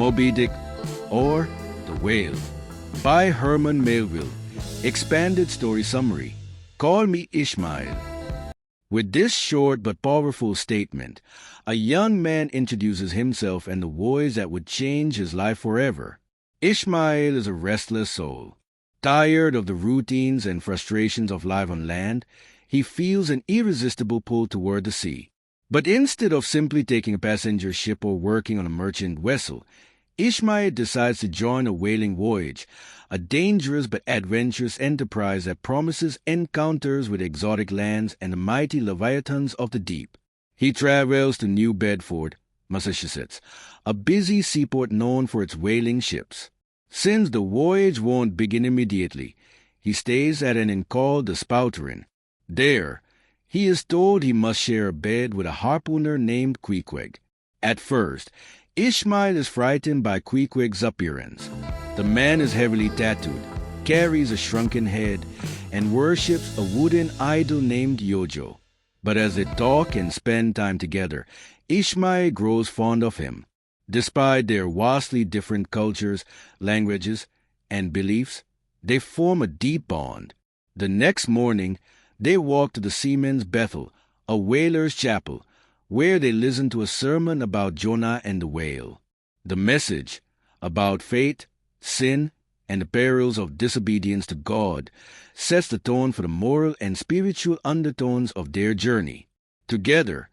Moby Dick, or The Whale, by Herman Melville. Expanded story summary. Call me Ishmael. With this short but powerful statement, a young man introduces himself and the voyage that would change his life forever. Ishmael is a restless soul. Tired of the routines and frustrations of life on land, he feels an irresistible pull toward the sea. But instead of simply taking a passenger ship or working on a merchant vessel, Ishmael decides to join a whaling voyage, a dangerous but adventurous enterprise that promises encounters with exotic lands and the mighty leviathans of the deep. He travels to New Bedford, Massachusetts, a busy seaport known for its whaling ships. Since the voyage won't begin immediately, he stays at an inn called the Spouterin. There, he is told he must share a bed with a harpooner named Queequeg. At first, Ishmael is frightened by Queequeg's appearance. The man is heavily tattooed, carries a shrunken head, and worships a wooden idol named Yojo. But as they talk and spend time together, Ishmael grows fond of him. Despite their vastly different cultures, languages, and beliefs, they form a deep bond. The next morning, they walk to the Seamen's Bethel, a whaler's chapel, where they listen to a sermon about Jonah and the whale. The message, about fate, sin, and the perils of disobedience to God, sets the tone for the moral and spiritual undertones of their journey. Together,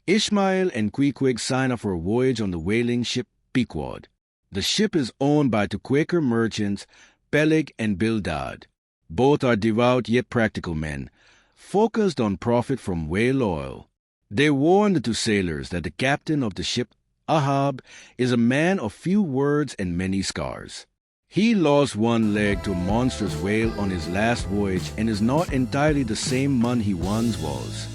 Ishmael and Queequeg sign up for a voyage on the whaling ship Pequod. The ship is owned by two Quaker merchants, Peleg and Bildad. Both are devout yet practical men, focused on profit from whale oil. They warn the two sailors that the captain of the ship, Ahab, is a man of few words and many scars. He lost one leg to a monstrous whale on his last voyage and is not entirely the same man he once was.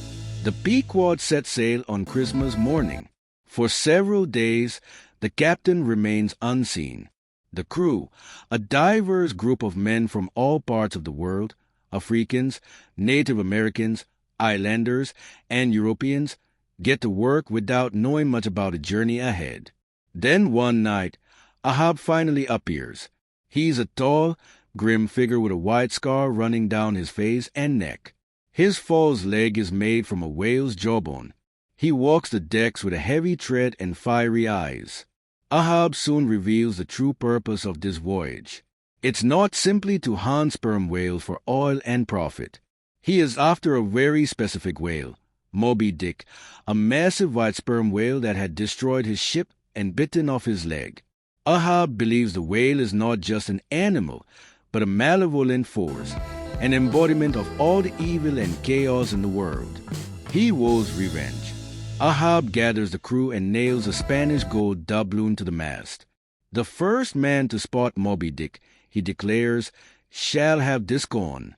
The Pequod set sail on Christmas morning. For several days, the captain remains unseen. The crew, a diverse group of men from all parts of the world, Africans, Native Americans, Islanders, and Europeans, get to work without knowing much about the journey ahead. Then one night, Ahab finally appears. He's a tall, grim figure with a white scar running down his face and neck. His false leg is made from a whale's jawbone. He walks the decks with a heavy tread and fiery eyes. Ahab soon reveals the true purpose of this voyage. It's not simply to hunt sperm whales for oil and profit. He is after a very specific whale, Moby Dick, a massive white sperm whale that had destroyed his ship and bitten off his leg. Ahab believes the whale is not just an animal, but a malevolent force, an embodiment of all the evil and chaos in the world. He vows revenge. Ahab gathers the crew and nails a Spanish gold doubloon to the mast. The first man to spot Moby Dick, he declares, shall have this gone.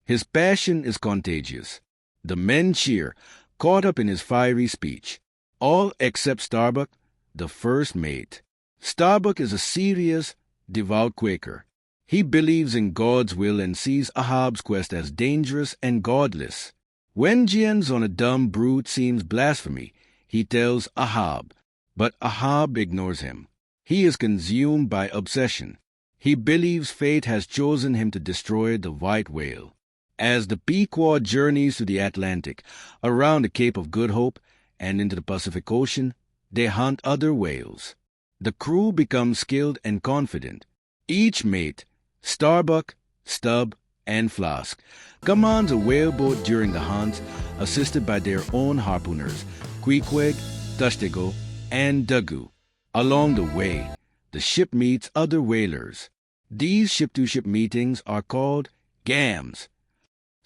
His passion is contagious. The men cheer, caught up in his fiery speech. All except Starbuck, the first mate. Starbuck is a serious, devout Quaker. He believes in God's will and sees Ahab's quest as dangerous and godless. Vengeance on a dumb brute seems blasphemy, he tells Ahab, but Ahab ignores him. He is consumed by obsession. He believes fate has chosen him to destroy the white whale. As the Pequod journeys to the Atlantic, around the Cape of Good Hope, and into the Pacific Ocean, they hunt other whales. The crew becomes skilled and confident. Each mate, Starbuck, Stubb, and Flask, commands a whaleboat during the hunts, assisted by their own harpooners, Queequeg, Tushtego, and Dagu. Along the way, the ship meets other whalers. These ship-to-ship meetings are called gams.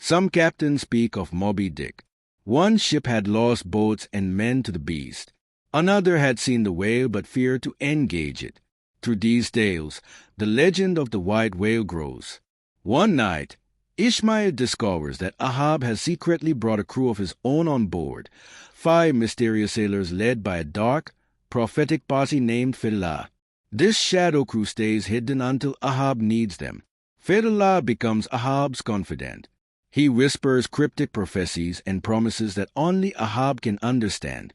Some captains speak of Moby Dick. One ship had lost boats and men to the beast. Another had seen the whale but feared to engage it. Through these tales, the legend of the white whale grows. One night, Ishmael discovers that Ahab has secretly brought a crew of his own on board, 5 mysterious sailors led by a dark, prophetic posse named Fedallah. This shadow crew stays hidden until Ahab needs them. Fedallah becomes Ahab's confidant. He whispers cryptic prophecies and promises that only Ahab can understand.